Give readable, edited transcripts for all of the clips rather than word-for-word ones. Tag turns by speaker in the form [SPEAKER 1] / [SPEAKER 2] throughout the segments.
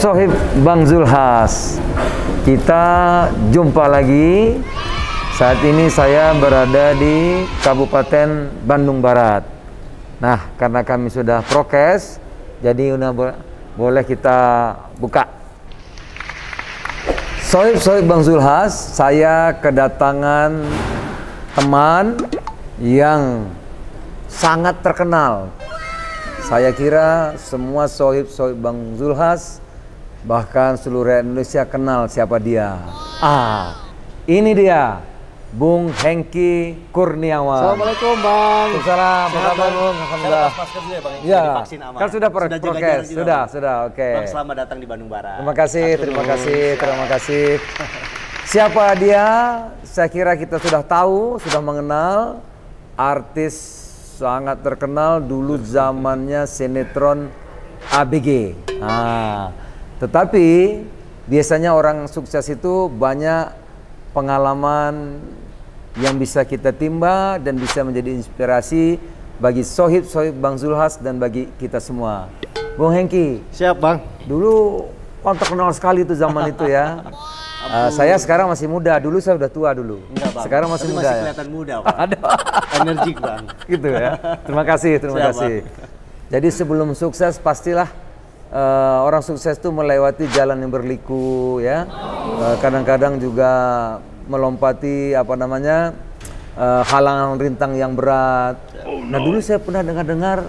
[SPEAKER 1] Sohib Bang Zulhas, kita jumpa lagi. Saat ini saya berada di Kabupaten Bandung Barat. Nah, karena kami sudah prokes, jadi boleh kita buka. Sohib Bang Zulhas, saya kedatangan teman yang sangat terkenal. Saya kira semua sohib Bang Zulhas, bahkan seluruh Indonesia kenal siapa dia. Ini dia, Bung Hengky Kurniawan.
[SPEAKER 2] Assalamualaikum Bang.
[SPEAKER 1] Waalaikumsalam. Apa kabar Bung? Alhamdulillah.
[SPEAKER 3] Masker dulu ya Bang.
[SPEAKER 1] Ya,
[SPEAKER 3] Divaksin aman.
[SPEAKER 1] kan sudah prokes. Sudah, oke.
[SPEAKER 3] Bang, selamat datang di Bandung Barat.
[SPEAKER 1] Terima kasih. Siapa dia? Saya kira kita sudah tahu, sudah mengenal. Artis sangat terkenal dulu zamannya sinetron ABG. Tetapi biasanya orang sukses itu banyak pengalaman yang bisa kita timba dan bisa menjadi inspirasi bagi sohib Bang Zulhas dan bagi kita semua. Bung Hengky.
[SPEAKER 2] Siap Bang.
[SPEAKER 1] Dulu terkenal sekali itu zaman itu ya. Saya sekarang masih muda, dulu saya udah tua dulu.
[SPEAKER 3] Enggak, Bang.
[SPEAKER 1] Sekarang masih muda.
[SPEAKER 3] Masih kelihatan muda, Bang. Energik Bang.
[SPEAKER 1] Gitu ya. Terima kasih. Jadi sebelum sukses pastilah orang sukses itu melewati jalan yang berliku ya. Kadang-kadang juga melompati halangan rintang yang berat. Nah, dulu saya pernah dengar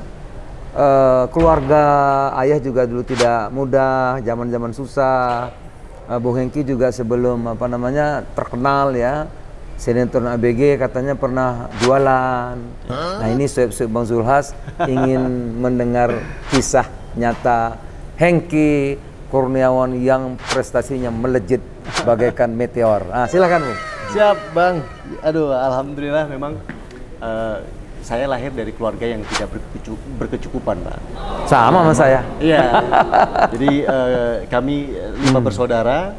[SPEAKER 1] keluarga ayah juga dulu tidak mudah, zaman-zaman susah. Bung Hengky juga sebelum terkenal ya, sinetron ABG katanya pernah jualan. Nah, ini sohib Bang Zulhas ingin mendengar kisah nyata Hengky Kurniawan yang prestasinya melejit bagaikan meteor. Silakan Bung.
[SPEAKER 3] Siap Bang. Aduh, alhamdulillah memang saya lahir dari keluarga yang tidak berkecukupan, Bang.
[SPEAKER 1] Sama sama saya.
[SPEAKER 3] Iya. Jadi kami 5 bersaudara.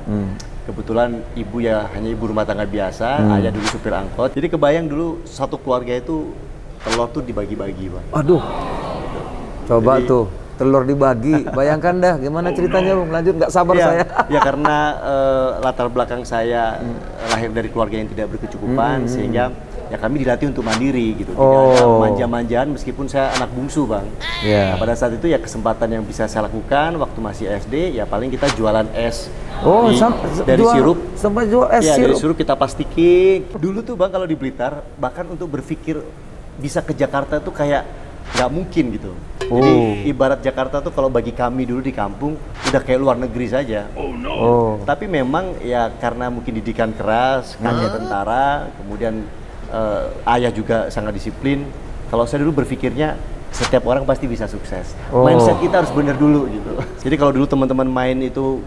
[SPEAKER 3] Kebetulan ibu ya hanya ibu rumah tangga biasa, ayah dulu supir angkot. Jadi kebayang dulu satu keluarga itu telur tuh dibagi-bagi, Bang.
[SPEAKER 1] Aduh. Coba jadi, tuh telur dibagi, bayangkan dah gimana ceritanya Bung, lanjut, nggak sabar saya.
[SPEAKER 3] Ya karena latar belakang saya lahir dari keluarga yang tidak berkecukupan, sehingga ya kami dilatih untuk mandiri gitu. Tidak ada manja-manjaan meskipun saya anak bungsu Bang. Nah, pada saat itu ya kesempatan yang bisa saya lakukan waktu masih SD ya paling kita jualan es. Dari sirup.
[SPEAKER 1] Sampai jual es sirup?
[SPEAKER 3] Dari sirup kita plastikin. Dulu tuh Bang kalau di Blitar bahkan untuk berpikir bisa ke Jakarta tuh kayak nggak mungkin gitu. Jadi ibarat Jakarta tuh kalau bagi kami dulu di kampung udah kayak luar negeri saja. Tapi memang ya karena mungkin didikan keras, kakek tentara, kemudian ayah juga sangat disiplin. Kalau saya dulu berpikirnya setiap orang pasti bisa sukses. Mindset kita harus bener dulu gitu. Jadi kalau dulu teman-teman main itu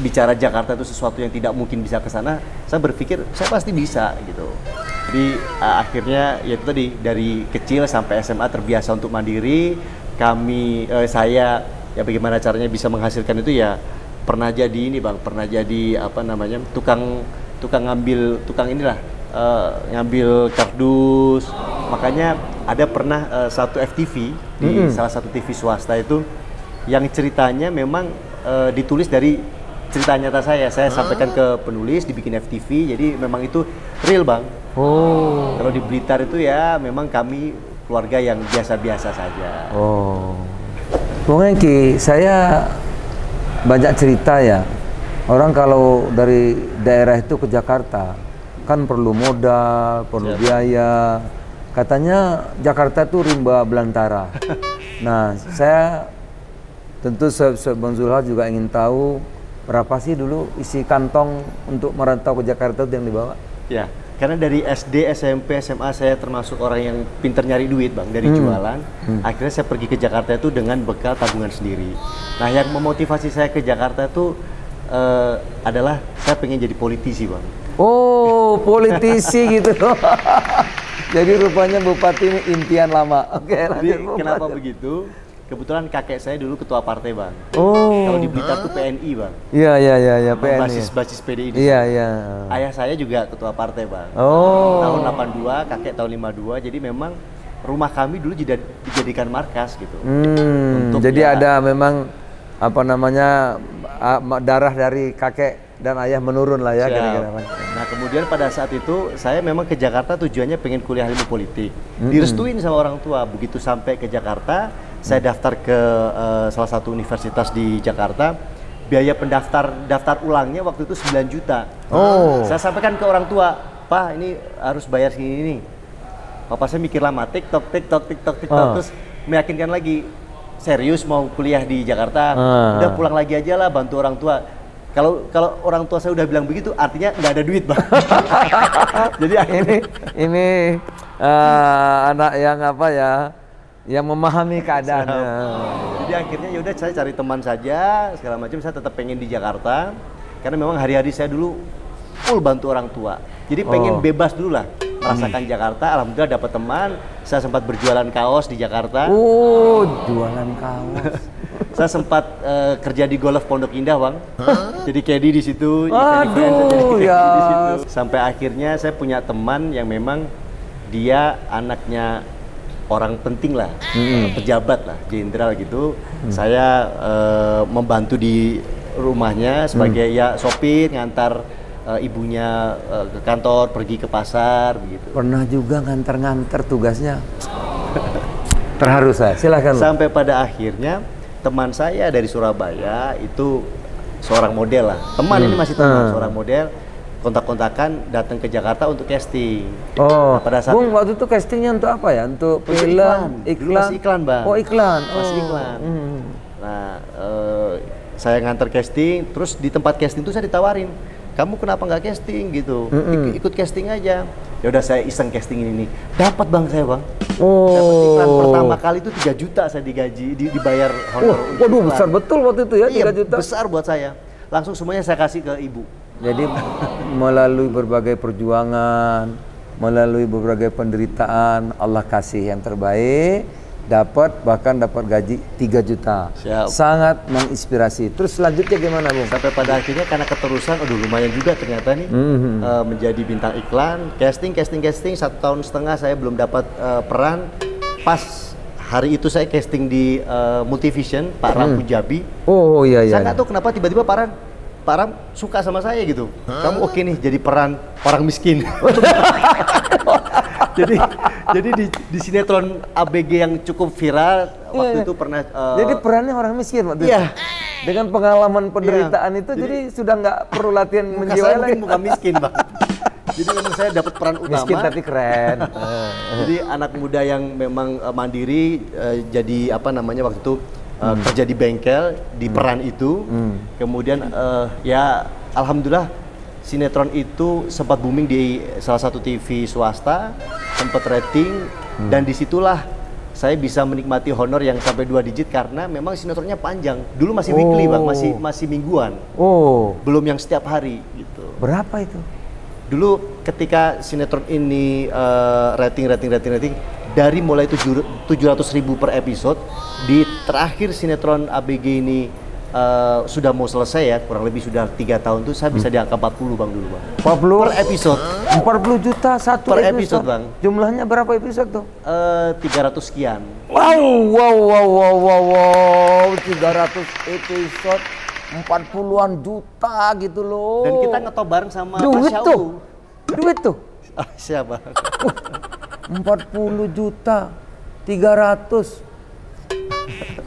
[SPEAKER 3] bicara Jakarta itu sesuatu yang tidak mungkin bisa ke sana, saya berpikir saya pasti bisa gitu. Jadi akhirnya ya itu tadi dari kecil sampai SMA terbiasa untuk mandiri. Saya ya bagaimana caranya bisa menghasilkan itu ya pernah jadi ini Bang, pernah jadi tukang ngambil kardus. Makanya ada pernah satu FTV di salah satu TV swasta itu yang ceritanya memang ditulis dari cerita nyata saya sampaikan ke penulis, dibikin FTV, jadi memang itu real Bang. Kalau di Blitar itu ya memang kami keluarga yang biasa-biasa saja.
[SPEAKER 1] Bung Hengky, saya banyak cerita ya, orang kalau dari daerah itu ke Jakarta kan perlu modal, perlu biaya. Katanya Jakarta itu rimba belantara. Nah, saya tentu Bang Zulhas juga ingin tahu berapa sih dulu isi kantong untuk merantau ke Jakarta itu yang dibawa?
[SPEAKER 3] Ya, karena dari SD, SMP, SMA saya termasuk orang yang pintar nyari duit Bang, dari jualan. Akhirnya saya pergi ke Jakarta itu dengan bekal tabungan sendiri. Nah, yang memotivasi saya ke Jakarta itu adalah saya pengen jadi politisi Bang.
[SPEAKER 1] Politisi gitu. Jadi rupanya Bupati ini impian lama. Oke,
[SPEAKER 3] jadi kenapa begitu? Kebetulan kakek saya dulu ketua partai Bang. Kalau di Blitar tuh PNI Bang.
[SPEAKER 1] Iya, PNI.
[SPEAKER 3] Basis PDI.
[SPEAKER 1] Iya.
[SPEAKER 3] Ayah saya juga ketua partai Bang. Tahun 82, kakek tahun 52. Jadi memang rumah kami dulu dijadikan markas gitu.
[SPEAKER 1] Jadi ada memang apa namanya darah dari kakek dan ayah menurun lah ya
[SPEAKER 3] Siap.
[SPEAKER 1] kira-kira.
[SPEAKER 3] Nah kemudian pada saat itu saya memang ke Jakarta tujuannya pengen kuliah ilmu politik. Direstuin sama orang tua. Begitu sampai ke Jakarta, saya daftar ke salah satu universitas di Jakarta. Biaya daftar ulangnya waktu itu 9 juta.
[SPEAKER 1] Oh.
[SPEAKER 3] Saya sampaikan ke orang tua, Pak ini harus bayar segini nih. Papa saya mikir lama, TikTok, terus meyakinkan lagi, serius mau kuliah di Jakarta, udah pulang lagi aja lah bantu orang tua. Kalau orang tua saya udah bilang begitu, artinya nggak ada duit, Bang. Jadi
[SPEAKER 1] ini anak yang apa ya, yang memahami keadaannya.
[SPEAKER 3] Jadi akhirnya yaudah saya cari teman saja, segala macam. Saya tetap pengen di Jakarta, karena memang hari-hari saya dulu full bantu orang tua. Jadi pengen bebas dulu lah, merasakan Jakarta. Alhamdulillah dapat teman, saya sempat berjualan kaos di Jakarta.
[SPEAKER 1] Oh, jualan kaos.
[SPEAKER 3] Saya sempat kerja di Golf Pondok Indah, Bang. Jadi caddy di situ,
[SPEAKER 1] Aduh, ya.
[SPEAKER 3] di situ. Sampai akhirnya saya punya teman yang memang dia anaknya orang penting lah, pejabat lah, jenderal gitu. Saya membantu di rumahnya sebagai ya sopir, ngantar ibunya ke kantor, pergi ke pasar, begitu.
[SPEAKER 1] Pernah juga nganter-nganter tugasnya. Terharu saya, silakan.
[SPEAKER 3] Sampai pada akhirnya teman saya dari Surabaya itu seorang model lah. Teman ini masih teman, seorang model. Kontak-kontakan datang ke Jakarta untuk casting.
[SPEAKER 1] Oh,
[SPEAKER 3] nah, pada saat
[SPEAKER 1] Bung, waktu itu castingnya untuk apa ya? Untuk film,
[SPEAKER 3] Dulu masih iklan, Bang.
[SPEAKER 1] Oh, iklan.
[SPEAKER 3] Masih iklan. Nah, saya nganter casting, terus di tempat casting itu saya ditawarin, kamu kenapa nggak casting gitu? Ikut casting aja. Ya udah saya iseng casting ini. Dapat, Bang, saya, Bang.
[SPEAKER 1] Oh.
[SPEAKER 3] Dapat iklan pertama kali itu 3 juta saya digaji, dibayar honor.
[SPEAKER 1] Waduh, besar betul waktu itu ya, 3 juta.
[SPEAKER 3] Besar buat saya. Langsung semuanya saya kasih ke ibu.
[SPEAKER 1] Jadi melalui berbagai perjuangan, melalui berbagai penderitaan, Allah kasih yang terbaik, bahkan dapat gaji 3 juta.
[SPEAKER 3] Siap.
[SPEAKER 1] Sangat menginspirasi. Terus selanjutnya gimana, Bung?
[SPEAKER 3] Sampai pada akhirnya karena keterusan, lumayan juga ternyata nih menjadi bintang iklan, casting 1,5 tahun saya belum dapat peran. Pas hari itu saya casting di Multivision, Pak Ram Pujabi.
[SPEAKER 1] Oh iya.
[SPEAKER 3] Saya nggak tahu kenapa tiba-tiba Pak Ram suka sama saya gitu. Kamu oke nih jadi peran orang miskin. jadi di sinetron ABG yang cukup viral waktu itu pernah.
[SPEAKER 1] Jadi perannya orang miskin waktu itu. Dengan pengalaman penderitaan itu, jadi sudah nggak perlu latihan menjiwai lagi.
[SPEAKER 3] Mungkin bukan miskin, Bang. Jadi memang saya dapat peran utama.
[SPEAKER 1] Miskin tapi keren.
[SPEAKER 3] Jadi anak muda yang memang mandiri, jadi apa namanya waktu itu kerja di bengkel, di peran itu. Kemudian ya alhamdulillah sinetron itu sempat booming di salah satu TV swasta, sempat rating, dan disitulah saya bisa menikmati honor yang sampai 2 digit karena memang sinetronnya panjang. Dulu masih weekly, Bang, masih mingguan. Belum yang setiap hari gitu.
[SPEAKER 1] Berapa itu?
[SPEAKER 3] Dulu ketika sinetron ini rating dari mulai 700.000 per episode, di terakhir sinetron ABG ini sudah mau selesai ya, kurang lebih sudah 3 tahun tuh saya bisa di angka 40, Bang, dulu, Bang.
[SPEAKER 1] 40
[SPEAKER 3] per episode.
[SPEAKER 1] 40 juta satu
[SPEAKER 3] per episode, Bang.
[SPEAKER 1] Jumlahnya berapa episode tuh?
[SPEAKER 3] 300 sekian.
[SPEAKER 1] Wow, 300 episode 40-an juta gitu loh.
[SPEAKER 3] Dan kita ngetop bareng sama
[SPEAKER 1] duit
[SPEAKER 3] Pasha
[SPEAKER 1] tuh. Duit tuh.
[SPEAKER 3] Siapa?
[SPEAKER 1] 40 juta 300.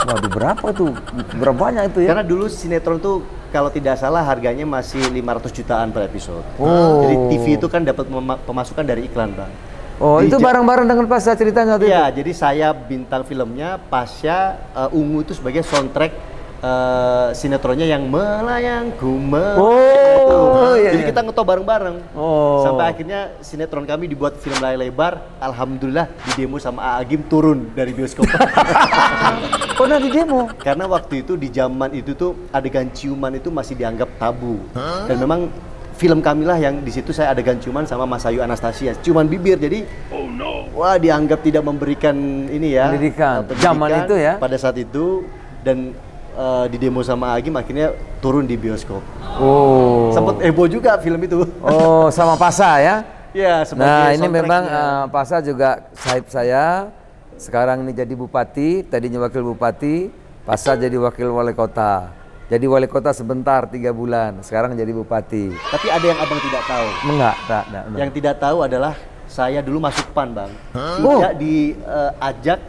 [SPEAKER 1] Waduh, berapa tuh? Berapa banyak itu ya?
[SPEAKER 3] Karena dulu sinetron tuh kalau tidak salah harganya masih 500 jutaan per episode. Jadi TV itu kan dapat pemasukan dari iklan, Bang.
[SPEAKER 1] Itu bareng-bareng dengan Pasha ceritanya waktu itu?
[SPEAKER 3] Iya, jadi saya bintang filmnya, Pasha, Ungu itu sebagai soundtrack sinetronnya yang melayangku Jadi kita ngetop bareng-bareng. Sampai akhirnya sinetron kami dibuat film layar lebar. Alhamdulillah di demo sama Agim turun dari bioskop.
[SPEAKER 1] Pernah di demo?
[SPEAKER 3] Karena waktu itu di zaman itu tuh adegan ciuman itu masih dianggap tabu. Dan memang film kami lah yang di situ saya adegan ciuman sama Mas Ayu Anastasia, ciuman bibir. Jadi wah, dianggap tidak memberikan ini ya
[SPEAKER 1] pendidikan zaman itu ya.
[SPEAKER 3] Pada saat itu, dan di demo sama Agim akhirnya turun di bioskop. Sempat heboh juga film itu.
[SPEAKER 1] Sama Pasha ya?
[SPEAKER 3] Ya,
[SPEAKER 1] nah ini memang Pasha juga sahib saya. Sekarang ini jadi bupati, tadinya wakil bupati. pasca jadi wakil wali kota. Jadi wali kota sebentar 3 bulan, sekarang jadi bupati.
[SPEAKER 3] Tapi ada yang abang tidak tahu.
[SPEAKER 1] Enggak.
[SPEAKER 3] Yang tidak tahu adalah saya dulu masuk PAN, Bang. Tidak diajak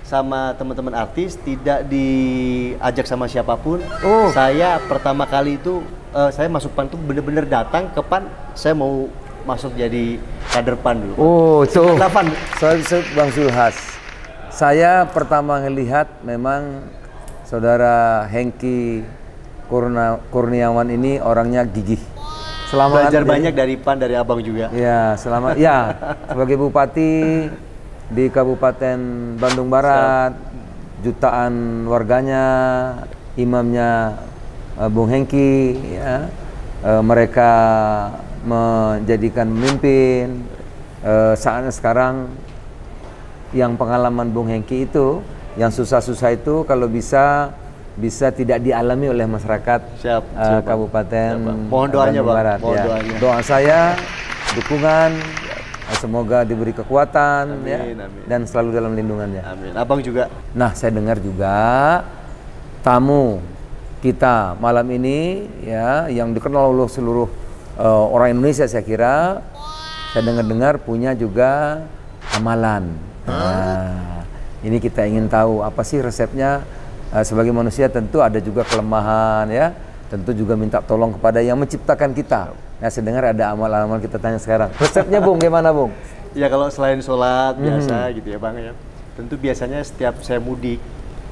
[SPEAKER 3] sama teman-teman artis, tidak diajak sama siapapun. Saya pertama kali itu saya masuk PAN tuh bener-bener datang ke PAN, saya mau masuk jadi kader PAN dulu.
[SPEAKER 1] Itu.
[SPEAKER 3] Kapan?
[SPEAKER 1] Bang Zulhas. Saya pertama ngelihat memang saudara Hengki Kurniawan ini orangnya gigih.
[SPEAKER 3] Belajar banyak dari PAN, dari abang juga.
[SPEAKER 1] Ya, sebagai bupati di Kabupaten Bandung Barat, jutaan warganya, imamnya Bung Hengki, ya, mereka menjadikan pemimpin. Saatnya sekarang yang pengalaman Bung Hengki itu, yang susah-susah itu kalau bisa tidak dialami oleh masyarakat Kabupaten
[SPEAKER 3] Mohon doanya,
[SPEAKER 1] Bandung Barat.
[SPEAKER 3] Mohon doanya.
[SPEAKER 1] Doa saya, dukungan, semoga diberi kekuatan,
[SPEAKER 3] amin,
[SPEAKER 1] ya,
[SPEAKER 3] amin.
[SPEAKER 1] Dan selalu dalam lindungannya.
[SPEAKER 3] Amin. Abang juga.
[SPEAKER 1] Nah, saya dengar juga tamu kita malam ini, ya, yang dikenal oleh seluruh orang Indonesia, saya kira. Saya dengar punya juga amalan. Nah, ini kita ingin tahu apa sih resepnya. Sebagai manusia tentu ada juga kelemahan, ya. Tentu juga minta tolong kepada yang menciptakan kita. Nah, saya dengar ada amal-amal, kita tanya sekarang. Resepnya, Bung, gimana, Bung?
[SPEAKER 3] Ya kalau selain sholat biasa gitu ya, Bang, ya. Tentu biasanya setiap saya mudik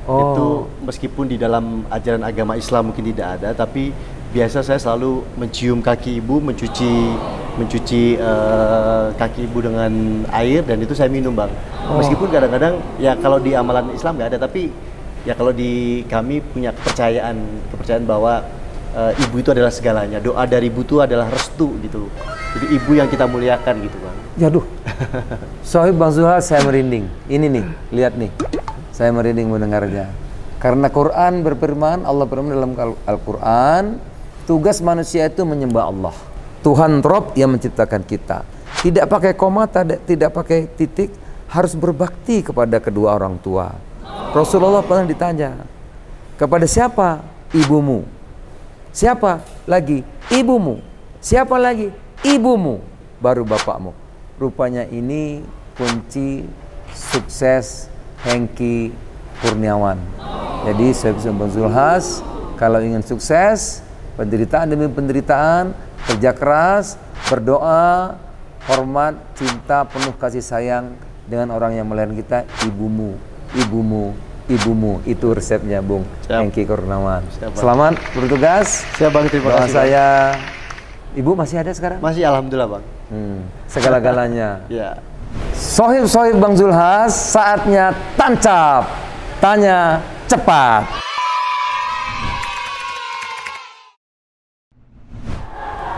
[SPEAKER 3] itu meskipun di dalam ajaran agama Islam mungkin tidak ada, tapi biasa saya selalu mencium kaki ibu, mencuci kaki ibu dengan air, dan itu saya minum, Bang. Meskipun kadang-kadang ya kalau di amalan Islam nggak ada, tapi ya kalau di kami punya kepercayaan bahwa ibu itu adalah segalanya. Doa dari ibu itu adalah restu gitu. Jadi ibu yang kita muliakan gitu, Bang.
[SPEAKER 1] Yaduh. Sohib Bang Zulhas, saya merinding. Ini nih, lihat nih. Saya merinding mendengarnya. Karena Quran berfirman, Allah berfirman dalam Al-Quran, tugas manusia itu menyembah Allah. Tuhan Rob yang menciptakan kita. Tidak pakai koma, tidak pakai titik, harus berbakti kepada kedua orang tua. Rasulullah pernah ditanya, kepada siapa? Ibumu. Siapa lagi? Ibumu. Siapa lagi? Ibumu. Baru bapakmu. Rupanya ini kunci sukses Hengki Kurniawan. Jadi Bang Zulhas, kalau ingin sukses, penderitaan demi penderitaan, kerja keras, berdoa, hormat, cinta, penuh kasih sayang dengan orang yang melahirkan kita, ibumu. Itu resepnya, Bung Hengki Kurniawan. Selamat bertugas.
[SPEAKER 3] Siap, Bang, terima kasih.
[SPEAKER 1] Saya, Ibu masih ada sekarang?
[SPEAKER 3] Masih, alhamdulillah, Bang.
[SPEAKER 1] Segala-galanya.
[SPEAKER 3] Ya.
[SPEAKER 1] Sohib Bang Zulhas, saatnya tancap, tanya cepat.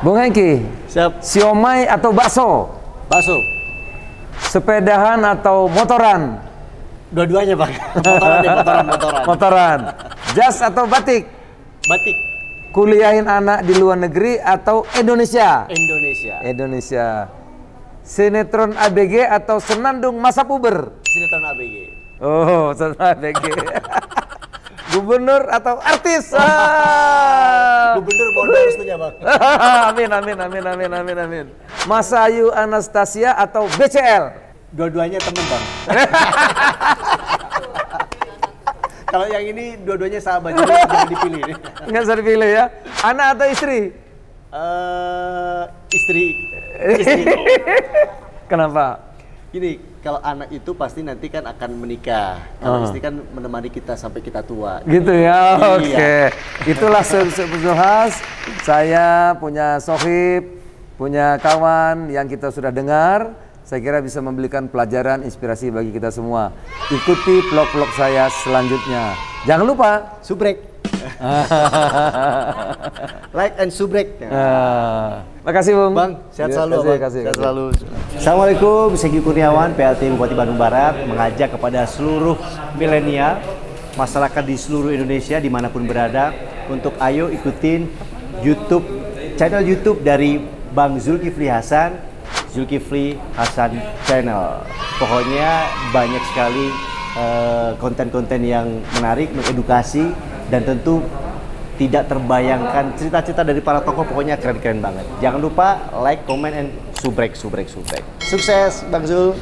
[SPEAKER 1] Bung Hengki,
[SPEAKER 3] Siap.
[SPEAKER 1] siomay atau bakso?
[SPEAKER 3] Bakso.
[SPEAKER 1] Sepedahan atau motoran?
[SPEAKER 3] Dua-duanya, Bang. Motoran.
[SPEAKER 1] Motoran. Jas atau batik?
[SPEAKER 3] Batik.
[SPEAKER 1] Kuliahin anak di luar negeri atau Indonesia?
[SPEAKER 3] Indonesia.
[SPEAKER 1] Sinetron ABG atau senandung masa puber?
[SPEAKER 3] Sinetron ABG.
[SPEAKER 1] Oh, senandung ABG. Gubernur atau artis?
[SPEAKER 3] Gubernur mohon restunya, Bang.
[SPEAKER 1] Amin. Mas Ayu Anastasia atau BCL?
[SPEAKER 3] Dua-duanya temen, Bang. Kalau yang ini dua-duanya sahabat, jadi jangan dipilih.
[SPEAKER 1] Nggak usah dipilih ya. Anak atau istri?
[SPEAKER 3] Istri.
[SPEAKER 1] Kenapa?
[SPEAKER 3] Gini, kalau anak itu pasti nanti kan akan menikah. Kalau istri kan menemani kita sampai kita tua.
[SPEAKER 1] Gitu ya,
[SPEAKER 3] Iya.
[SPEAKER 1] Oke. Itulah Sohib Zulhas. Saya punya sohib, punya kawan yang kita sudah dengar. Saya kira bisa memberikan pelajaran, inspirasi bagi kita semua. Ikuti vlog-vlog saya selanjutnya. Jangan lupa
[SPEAKER 3] Subrek. Like and subrek.
[SPEAKER 1] Makasih, Bung.
[SPEAKER 3] Bang, sehat selalu, Bang.
[SPEAKER 1] Sehat
[SPEAKER 3] selalu. Assalamualaikum, Hengki Kurniawan, PLT Bupati Bandung Barat, mengajak kepada seluruh milenial, masyarakat di seluruh Indonesia dimanapun berada, untuk ayo ikutin channel YouTube dari Bang Zulkifli Hasan Channel. Pokoknya banyak sekali konten-konten yang menarik, mengedukasi, dan tentu tidak terbayangkan cerita-cerita dari para tokoh, pokoknya keren-keren banget. Jangan lupa like, comment, and subrek. Sukses Bang Zul.